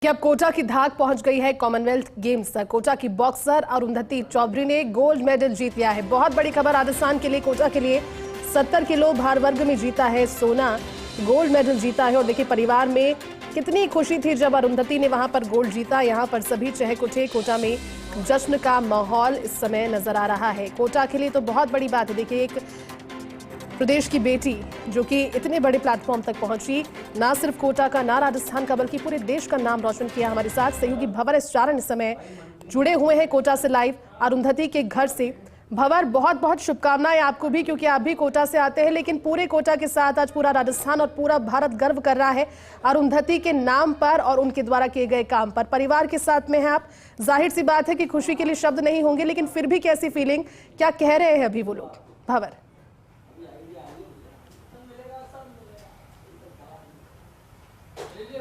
कि अब कोटा की धाक पहुंच गई है कॉमनवेल्थ गेम्स तक। कोटा की बॉक्सर अरुंधति चौधरी ने गोल्ड मेडल जीत लिया है। बहुत बड़ी खबर राजस्थान के लिए, कोटा के लिए 70 किलो भार वर्ग में जीता है सोना, गोल्ड मेडल जीता है। और देखिए परिवार में कितनी खुशी थी जब अरुंधति ने वहां पर गोल्ड जीता। यहां पर सभी चहक उठे, कोटा में जश्न का माहौल इस समय नजर आ रहा है। कोटा के लिए तो बहुत बड़ी बात है। देखिए एक प्रदेश की बेटी जो कि इतने बड़े प्लेटफॉर्म तक पहुंची, ना सिर्फ कोटा का ना राजस्थान का बल्कि पूरे देश का नाम रोशन किया। हमारे साथ सहयोगी भंवर एस चारण इस समय जुड़े हुए हैं कोटा से लाइव, अरुंधति के घर से। भंवर, बहुत बहुत शुभकामनाएं आपको भी, क्योंकि आप भी कोटा से आते हैं, लेकिन पूरे कोटा के साथ आज पूरा राजस्थान और पूरा भारत गर्व कर रहा है अरुंधति के नाम पर और उनके द्वारा किए गए काम पर। परिवार के साथ में हैं आप, जाहिर सी बात है कि खुशी के लिए शब्द नहीं होंगे, लेकिन फिर भी कैसी फीलिंग, क्या कह रहे हैं अभी वो लोग? भंवर।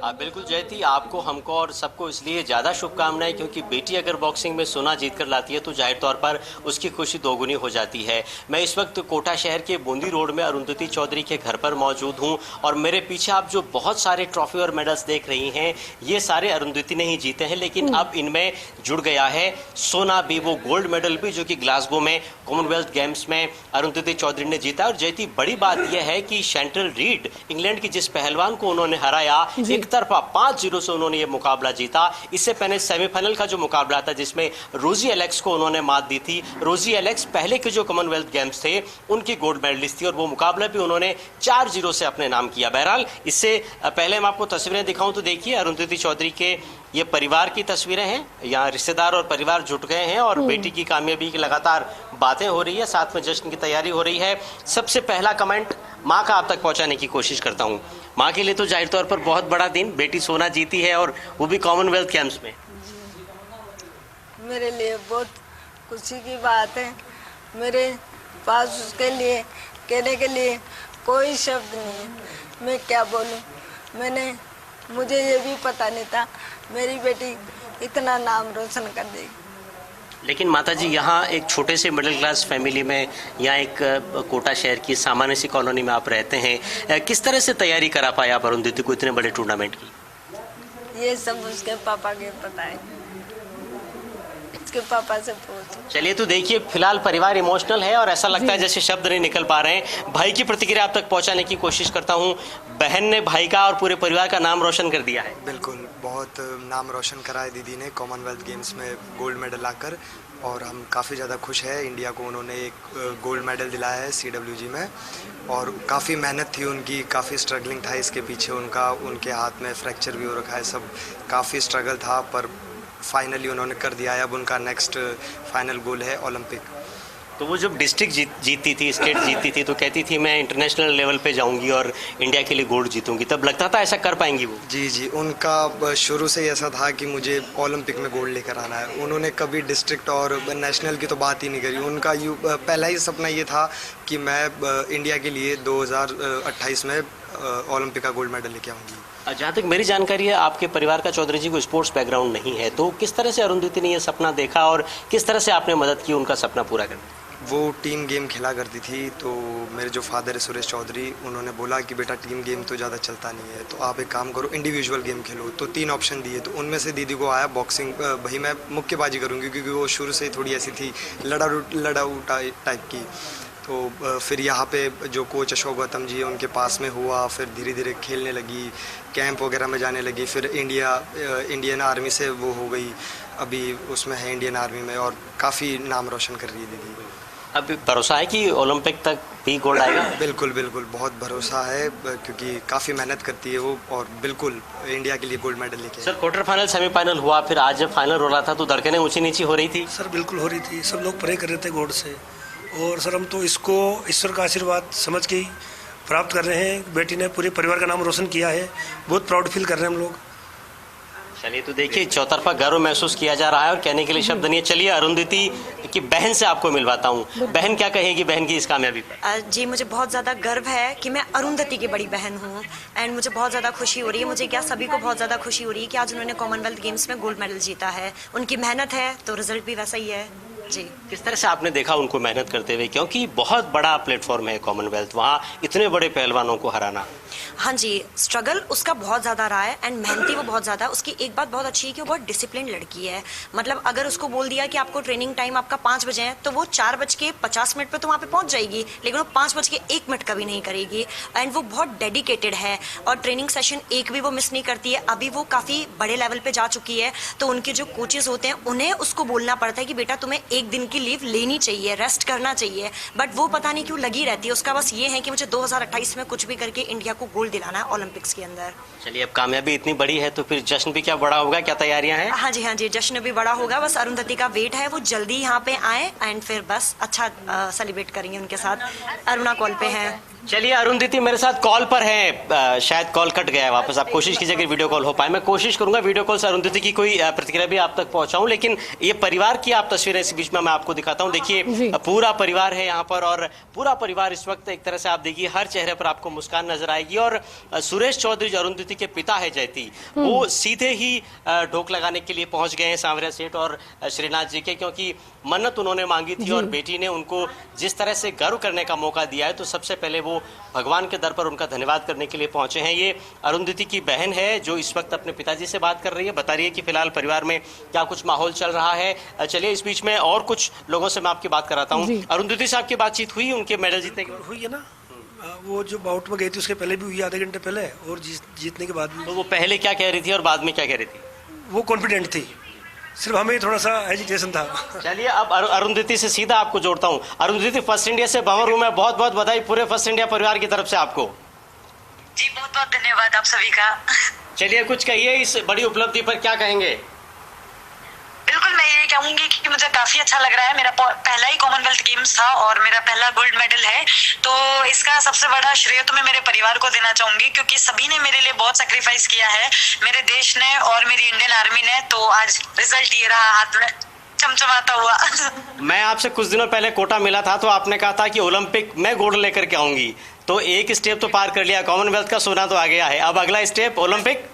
बिल्कुल जयती, आपको, हमको और सबको इसलिए ज़्यादा शुभकामनाएं क्योंकि बेटी अगर बॉक्सिंग में सोना जीत कर लाती है तो जाहिर तौर पर उसकी खुशी दोगुनी हो जाती है। मैं इस वक्त कोटा शहर के बूंदी रोड में अरुंधति चौधरी के घर पर मौजूद हूं और मेरे पीछे आप जो बहुत सारे ट्रॉफी और मेडल्स देख रही हैं, ये सारे अरुंधति ने ही जीते हैं, लेकिन अब इनमें जुड़ गया है सोना भी, वो गोल्ड मेडल भी जो कि ग्लासगो में कॉमनवेल्थ गेम्स में अरुंधति चौधरी ने जीता। और जयती, बड़ी बात यह है कि शैंटल रीड, इंग्लैंड की जिस पहलवान को उन्होंने हराया, एक तरफा 5-0 से उन्होंने ये मुकाबला जीता। इससे पहले सेमीफाइनल का जो मुकाबला था जिसमें रोजी एलेक्स को उन्होंने मात दी थी। रोजी एलेक्स पहले के जो कॉमनवेल्थ गेम्स थे उनकी गोल्ड मेडलिस्ट थी और वो मुकाबला भी उन्होंने 4-0 से अपने नाम किया। बहरहाल इससे पहले मैं आपको तस्वीरें दिखाऊं तो देखिए अरुंधति चौधरी के ये परिवार की तस्वीरें हैं। यहाँ रिश्तेदार और परिवार जुट गए हैं और बेटी की कामयाबी की लगातार बातें हो रही है, साथ में जश्न की तैयारी हो रही है। सबसे पहला कमेंट माँ का आप तक पहुंचाने की कोशिश करता हूँ। माँ के लिए तो जाहिर तौर पर बहुत बड़ा दिन, बेटी सोना जीती है और वो भी कॉमनवेल्थ गेम्स में। मेरे लिए बहुत खुशी की बात है। मेरे पास उसके लिए कहने के लिए कोई शब्द नहीं है, मैं क्या बोलूँ। मुझे ये भी पता नहीं था मेरी बेटी इतना नाम रोशन कर देगी। लेकिन माताजी, यहाँ एक छोटे से मिडिल क्लास फैमिली में, यहाँ एक कोटा शहर की सामान्य सी कॉलोनी में आप रहते हैं, किस तरह से तैयारी करा पाए आप अरुंधति को इतने बड़े टूर्नामेंट की? ये सब उसके पापा के पता है, उसके पापा से पूछ। चलिए तो देखिए, फिलहाल परिवार इमोशनल है और ऐसा लगता है जैसे शब्द नहीं निकल पा रहे हैं। भाई की प्रतिक्रिया आप तक पहुंचाने की कोशिश करता हूं। बहन ने भाई का और पूरे परिवार का नाम रोशन कर दिया है। बिल्कुल, बहुत नाम रोशन करा है दीदी ने कॉमनवेल्थ गेम्स में गोल्ड मेडल लाकर, और हम काफ़ी ज़्यादा खुश है। इंडिया को उन्होंने एक गोल्ड मेडल दिलाया है CWG में, और काफ़ी मेहनत थी उनकी, काफ़ी स्ट्रगलिंग था इसके पीछे उनका। उनके हाथ में फ्रैक्चर भी हो रखा है, सब काफ़ी स्ट्रगल था, पर फाइनली उन्होंने कर दिया है। अब उनका नेक्स्ट फाइनल गोल है ओलंपिक। तो वो जब डिस्ट्रिक्ट जीतती थी, स्टेट जीतती थी, तो कहती थी मैं इंटरनेशनल लेवल पे जाऊंगी और इंडिया के लिए गोल्ड जीतूंगी, तब लगता था ऐसा कर पाएंगी वो? जी, उनका शुरू से ही ऐसा था कि मुझे ओलंपिक में गोल्ड लेकर आना है। उन्होंने कभी डिस्ट्रिक्ट और नेशनल की तो बात ही नहीं करी। उनका पहला ही सपना ये था कि मैं इंडिया के लिए 2028 में ओलंपिक का गोल्ड मेडल लेके आऊँगी। जहाँ तक मेरी जानकारी है, आपके परिवार का चौधरी जी को स्पोर्ट्स बैकग्राउंड नहीं है, तो किस तरह से अरुंधति ने ये सपना देखा और किस तरह से आपने मदद की उनका सपना पूरा करने? वो टीम गेम खेला करती थी, तो मेरे जो फादर है सुरेश चौधरी, उन्होंने बोला कि बेटा टीम गेम तो ज़्यादा चलता नहीं है, तो आप एक काम करो, इंडिविजुअल गेम खेलो। तो 3 ऑप्शन दिए, तो उनमें से दीदी को आया बॉक्सिंग। भाई मैं मुक्केबाजी करूँगी, क्योंकि वो शुरू से ही थोड़ी ऐसी थी लड़ाऊ टाइप की। तो फिर यहाँ पे जो कोच अशोक गौतम जी है उनके पास में हुआ, फिर धीरे धीरे खेलने लगी, कैंप वगैरह में जाने लगी। फिर इंडियन आर्मी से वो हो गई, अभी उसमें है इंडियन आर्मी में, और काफ़ी नाम रोशन कर रही है दीदी। अभी भरोसा है कि ओलंपिक तक भी गोल्ड आएगा? बिल्कुल, बहुत भरोसा है, क्योंकि काफ़ी मेहनत करती है वो, और बिल्कुल इंडिया के लिए गोल्ड मेडल लेके। सर, क्वार्टर फाइनल, सेमीफाइनल हुआ, फिर आज जब फाइनल हो रहा था तो धड़कनें ऊंची नीची हो रही थी? सर बिल्कुल हो रही थी, सब लोग प्रे कर रहे थे गॉड से, और सर हम तो इसको ईश्वर का आशीर्वाद समझ के प्राप्त कर रहे हैं। बेटी ने पूरे परिवार का नाम रोशन किया है, बहुत प्राउड फील कर रहे हैं हम लोग। चलिए तो देखिए, चौतरफा गर्व महसूस किया जा रहा है और कहने के लिए शब्द नहीं है। चलिए अरुंधति की बहन से आपको मिलवाता हूँ। बहन क्या कहेगी बहन की इस कामयाबी पर? जी, मुझे बहुत ज़्यादा गर्व है कि मैं अरुंधति की बड़ी बहन हूँ, एंड मुझे बहुत ज़्यादा खुशी हो रही है। मुझे क्या, सभी को बहुत ज़्यादा खुशी हो रही है कि आज उन्होंने कॉमनवेल्थ गेम्स में गोल्ड मेडल जीता है। उनकी मेहनत है तो रिजल्ट भी वैसा ही है। जी, किस तरह से आपने देखा उनको मेहनत करते हुए, क्योंकि बहुत बड़ा प्लेटफॉर्म है कॉमनवेल्थ, वहाँ इतने बड़े पहलवानों को हराना? हाँ जी, स्ट्रगल उसका बहुत ज़्यादा रहा है एंड मेहनती वो बहुत ज़्यादा। उसकी एक बात बहुत अच्छी है कि वो बहुत डिसिप्लिन लड़की है। मतलब अगर उसको बोल दिया कि आपको ट्रेनिंग टाइम आपका 5 बजे है तो वो 4:50 पे तो वहाँ पे पहुँच जाएगी, लेकिन वो 5:01 कभी नहीं करेगी। एंड वो बहुत डेडिकेटेड है और ट्रेनिंग सेशन एक भी वो मिस नहीं करती है। अभी वो काफ़ी बड़े लेवल पे जा चुकी है, तो उनके जो कोचेस होते हैं उन्हें उसको बोलना पड़ता है कि बेटा तुम्हें एक दिन की लीव लेनी चाहिए, रेस्ट करना चाहिए, बट वो पता नहीं क्यों लगी रहती है। उसका बस ये है कि मुझे 2028 में कुछ भी करके इंडिया को गोल्ड दिलाना है ओलंपिक्स के अंदर। चलिए, अब कामयाबी इतनी बड़ी है तो फिर जश्न भी क्या बड़ा होगा, क्या तैयारियां हैं? हाँ जी, जश्न भी बड़ा होगा। बस अरुंधति का वेट है, वो जल्दी यहाँ पे आए एंड फिर बस अच्छा सेलिब्रेट करेंगे उनके साथ। अरुणा कॉल पे है। चलिए, अरुंधति मेरे साथ कॉल पर है, शायद कॉल कट गया है वापस। आप कोशिश कीजिए कि वीडियो कॉल हो पाए। मैं कोशिश करूंगा वीडियो कॉल से अरुंधति की कोई प्रतिक्रिया भी आप तक पहुंचाऊं, लेकिन ये परिवार की आप तस्वीरें इस बीच में मैं आपको दिखाता हूं। देखिए, पूरा परिवार है यहाँ पर और पूरा परिवार इस वक्त एक तरह से आप देखिए हर चेहरे पर आपको मुस्कान नजर आएगी। और सुरेश चौधरी जो अरुंधति के पिता है जयती, वो सीधे ही ढोक लगाने के लिए पहुंच गए हैं सांवरिया सेठ और श्रीनाथ जी के, क्योंकि मन्नत उन्होंने मांगी थी और बेटी ने उनको जिस तरह से गर्व करने का मौका दिया है, तो सबसे पहले वो भगवान के दर पर उनका धन्यवाद करने के लिए पहुंचे हैं। ये अरुंधति की बहन है जो इस वक्त अपने पिताजी से बात कर रही है, बता रही है कि फिलहाल परिवार में क्या कुछ माहौल चल रहा है। चलिए, इस बीच में और कुछ लोगों से मैं आपकी बात कराता हूँ। अरुंधति से आपकी बातचीत हुई उनके मेडल जीतने की? हुई है ना, वो जो बाउट में गई थी उसके पहले भी हुई, आधे घंटे पहले, और जीतने के बाद भी। तो वो पहले क्या कह रही थी और बाद में क्या कह रही थी? वो कॉन्फिडेंट थी, सिर्फ हमें थोड़ा सा हेजिटेशन था। चलिए, अब अरुंधति से सीधा आपको जोड़ता हूँ। अरुंधति, फर्स्ट इंडिया से बाहर हूँ मैं, बहुत बहुत बधाई पूरे फर्स्ट इंडिया परिवार की तरफ से आपको। जी, बहुत बहुत धन्यवाद आप सभी का। चलिए, कुछ कहिए, इस बड़ी उपलब्धि पर क्या कहेंगे? बिल्कुल, मैं ये कहूंगी कि मुझे काफी अच्छा लग रहा है। मेरा पहला ही कॉमनवेल्थ गेम्स था और मेरा पहला गोल्ड मेडल है, तो इसका सबसे बड़ा श्रेय तो मैं मेरे परिवार को देना चाहूंगी, क्योंकि सभी ने मेरे लिए बहुत सैक्रिफाइस किया है, मेरे देश ने और मेरी इंडियन आर्मी ने। तो आज रिजल्ट ये रहा हाथ में चमचमाता हुआ। मैं आपसे कुछ दिनों पहले कोटा मिला था तो आपने कहा था कि ओलंपिक में गोल्ड लेकर के आऊंगी, तो एक स्टेप तो पार कर लिया, कॉमनवेल्थ का सोना तो आ गया है, अब अगला स्टेप ओलंपिक?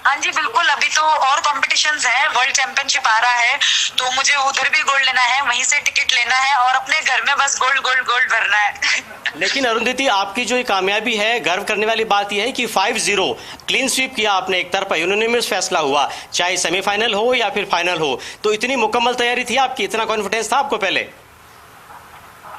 हाँ जी, बिल्कुल। अभी तो और कॉम्पिटिशन्स हैं, वर्ल्ड चैंपियनशिप आ रहा है, तो मुझे उधर भी गोल्ड लेना है, वहीं से टिकट लेना है और अपने घर में बस गोल्ड गोल्ड गोल्ड भरना है। लेकिन अरुंधति, आपकी जो कामयाबी है, गर्व करने वाली बात यह है कि 5-0 क्लीन स्वीप किया आपने, एक तरफा यूनानिमस फैसला हुआ, चाहे सेमीफाइनल हो या फिर फाइनल हो, तो इतनी मुकम्मल तैयारी थी आपकी, इतना कॉन्फिडेंस था आपको पहले?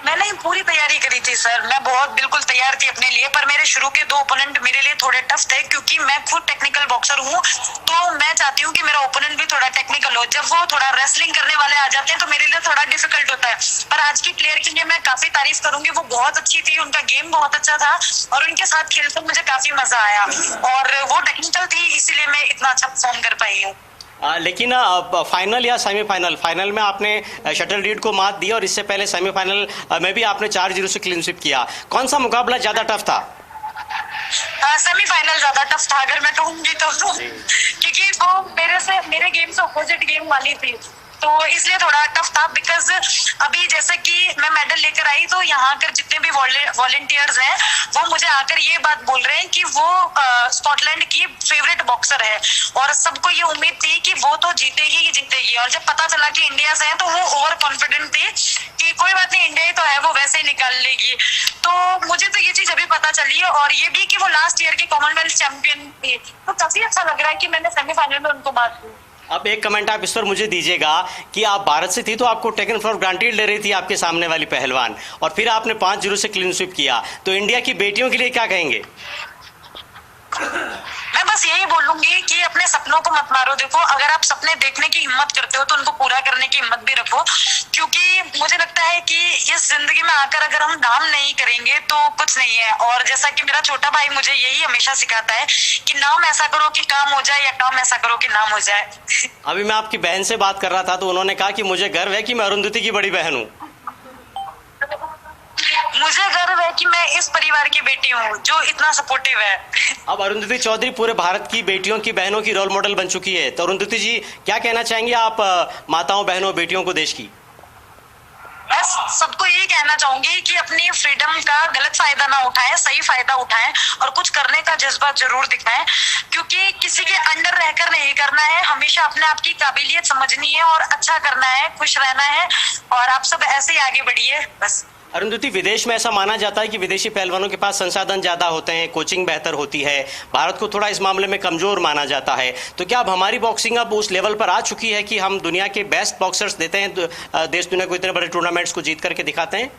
मैंने पूरी तैयारी करी थी सर, मैं बहुत बिल्कुल तैयार थी अपने लिए, पर मेरे शुरू के 2 ओपोनेंट मेरे लिए थोड़े टफ थे, क्योंकि मैं खुद टेक्निकल बॉक्सर हूँ, तो मैं चाहती हूँ कि मेरा ओपोनेंट भी थोड़ा टेक्निकल हो। जब वो थोड़ा रेसलिंग करने वाले आ जाते हैं तो मेरे लिए थोड़ा डिफिकल्ट होता है। पर आज की प्लेयर की मैं काफी तारीफ करूंगी, वो बहुत अच्छी थी, उनका गेम बहुत अच्छा था और उनके साथ खेलकर मुझे काफी मजा आया, और वो टेक्निकल थी, इसीलिए मैं इतना अच्छा परफॉर्म कर पाई हूँ। लेकिन फाइनल या सेमीफाइनल, फाइनल में आपने शटल रीड को मात दी और इससे पहले सेमीफाइनल में भी आपने 4-0 से क्लीन स्वीप किया। कौन सा मुकाबला ज्यादा टफ था? सेमीफाइनल ज्यादा टफ था अगर मैं कहूंगी तो, क्योंकि वो मेरे गेम से अपोजिट गेम वाली थी, तो इसलिए थोड़ा टफ था। बिकॉज अभी जैसे कि मैं मेडल लेकर आई तो यहाँ कर जितने भी वॉलंटियर्स हैं वो मुझे आकर ये बात बोल रहे हैं कि वो स्कॉटलैंड की फेवरेट बॉक्सर है, और सबको ये उम्मीद थी कि वो तो जीतेगी ही जीतेगी, और जब पता चला कि इंडिया से है तो वो ओवर कॉन्फिडेंट थी कि कोई बात नहीं, इंडिया ही तो है, वो वैसे ही निकाल लेगी। तो मुझे तो ये चीज अभी पता चली है, और ये भी कि वो लास्ट ईयर की कॉमनवेल्थ चैंपियन थी, तो काफी अच्छा लग रहा है कि मैंने सेमीफाइनल में उनको बात की। अब एक कमेंट आप इस पर मुझे दीजिएगा कि आप भारत से थी तो आपको टेकन फॉर ग्रांटेड ले रही थी आपके सामने वाली पहलवान, और फिर आपने 5-0 से क्लीन स्वीप किया, तो इंडिया की बेटियों के लिए क्या कहेंगे? मैं बस यही बोलूंगी कि अपने सपनों को मत मारो। देखो, अगर आप सपने देखने की हिम्मत करते हो तो उनको पूरा करने की हिम्मत भी रखो, क्योंकि मुझे लगता है कि इस जिंदगी में आकर अगर हम काम नहीं करेंगे तो कुछ नहीं है। और जैसा कि मेरा छोटा भाई मुझे यही हमेशा सिखाता है कि नाम ऐसा करो कि काम हो जाए, या काम ऐसा करो कि नाम हो जाए। अभी मैं आपकी बहन से बात कर रहा था तो उन्होंने कहा कि मुझे गर्व है कि मैं अरुंधति की बड़ी बहन हूँ। मुझे गर्व है कि मैं इस परिवार की बेटी हूँ जो इतना सपोर्टिव है। अब अरुंधति चौधरी पूरे भारत की बेटियों की, बहनों की रोल मॉडल बन चुकी है, तो अरुंधति जी क्या कहना चाहेंगे आप माताओं, बहनों, बेटियों को, देश की? मैं सबको यही कहना चाहूंगी कि अपनी फ्रीडम का गलत फायदा ना उठाएं, सही फायदा उठाएं और कुछ करने का जज्बा जरूर दिखाएं, क्योंकि किसी के अंडर रहकर नहीं करना है, हमेशा अपने आप की काबिलियत समझनी है और अच्छा करना है, खुश रहना है, और आप सब ऐसे ही आगे बढ़िए बस। अरुंधति, विदेश में ऐसा माना जाता है कि विदेशी पहलवानों के पास संसाधन ज्यादा होते हैं, कोचिंग बेहतर होती है, भारत को थोड़ा इस मामले में कमजोर माना जाता है, तो क्या अब हमारी बॉक्सिंग अब उस लेवल पर आ चुकी है कि हम दुनिया के बेस्ट बॉक्सर्स देते हैं, देश दुनिया को इतने बड़े टूर्नामेंट्स को जीत करके दिखाते हैं?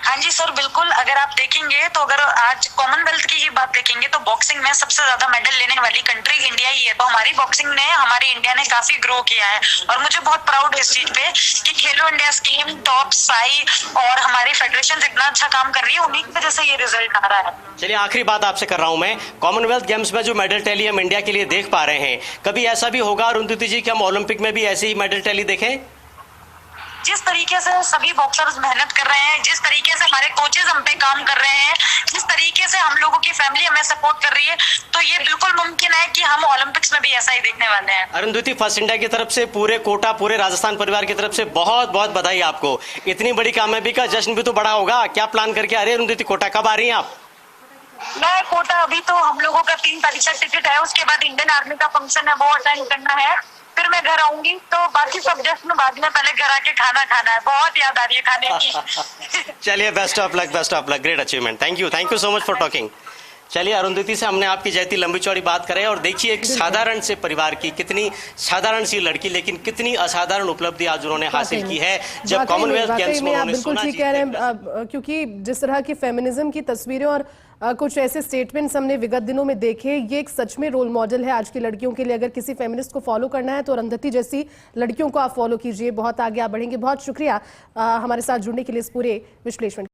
हाँ जी सर, बिल्कुल। अगर आप देखेंगे तो अगर आज कॉमनवेल्थ की ही बात देखेंगे तो बॉक्सिंग में सबसे ज्यादा मेडल लेने वाली कंट्री इंडिया ही है। तो हमारी बॉक्सिंग ने, हमारी इंडिया ने काफी ग्रो किया है और मुझे बहुत प्राउड है इस चीज पे कि खेलो इंडिया स्कीम, टॉप, साई और हमारी फेडरेशन इतना अच्छा काम कर रही है, उन्हीं की वजह से ये रिजल्ट आ रहा है। चलिए, आखिरी बात आपसे कर रहा हूं मैं, कॉमनवेल्थ गेम्स में जो मेडल टैली हम इंडिया के लिए देख पा रहे हैं, कभी ऐसा भी होगा अरुंधति जी कि हम ओलंपिक में भी ऐसी ही मेडल टैली देखें? जिस तरीके से सभी बॉक्सर्स मेहनत कर रहे हैं, जिस तरीके से हमारे कोचेज हम पे काम कर रहे हैं, जिस तरीके से हम लोगों की फैमिली हमें सपोर्ट कर रही है, तो ये बिल्कुल मुमकिन है कि हम ओलंपिक्स में भी ऐसा ही देखने वाले हैं। अरुंधति, फर्स्ट इंडिया की तरफ से, पूरे कोटा, पूरे राजस्थान परिवार की तरफ से बहुत बहुत बधाई आपको। इतनी बड़ी कामयाबी का जश्न भी तो बड़ा होगा, क्या प्लान करके आ रही है अरुंधति? कोटा कब आ रही हैं आप? मैं कोटा, अभी तो हम लोगों का 3 तारीख का टिकट है, उसके बाद इंडियन आर्मी का फंक्शन है, वो अटेंड करना है, फिर मैं घर आऊंगी। तो बाकी सब जश्न बाद में, पहले घर आके खाना खाना है। बहुत याद आ रही है खाने की। चलिए, best of luck, best of luck, great achievement, thank you so much for talking. चलिए, अरुंधति से हमने आपकी जैती लंबी चौड़ी बात करें और देखिए एक साधारण से परिवार की, कितनी साधारण सी लड़की लेकिन कितनी असाधारण उपलब्धि आज उन्होंने हासिल की है। जब कॉमनवेल्थ गेम्स में आप बिल्कुल ठीक कह रहे हैं, क्योंकि जिस तरह की फेमिनिज्म की तस्वीरें और कुछ ऐसे स्टेटमेंट्स हमने विगत दिनों में देखे, ये एक सच में रोल मॉडल है आज की लड़कियों के लिए। अगर किसी फेमिनिस्ट को फॉलो करना है तो अरुंधति जैसी लड़कियों को आप फॉलो कीजिए, बहुत आगे आप बढ़ेंगे। बहुत शुक्रिया हमारे साथ जुड़ने के लिए इस पूरे विश्लेषण।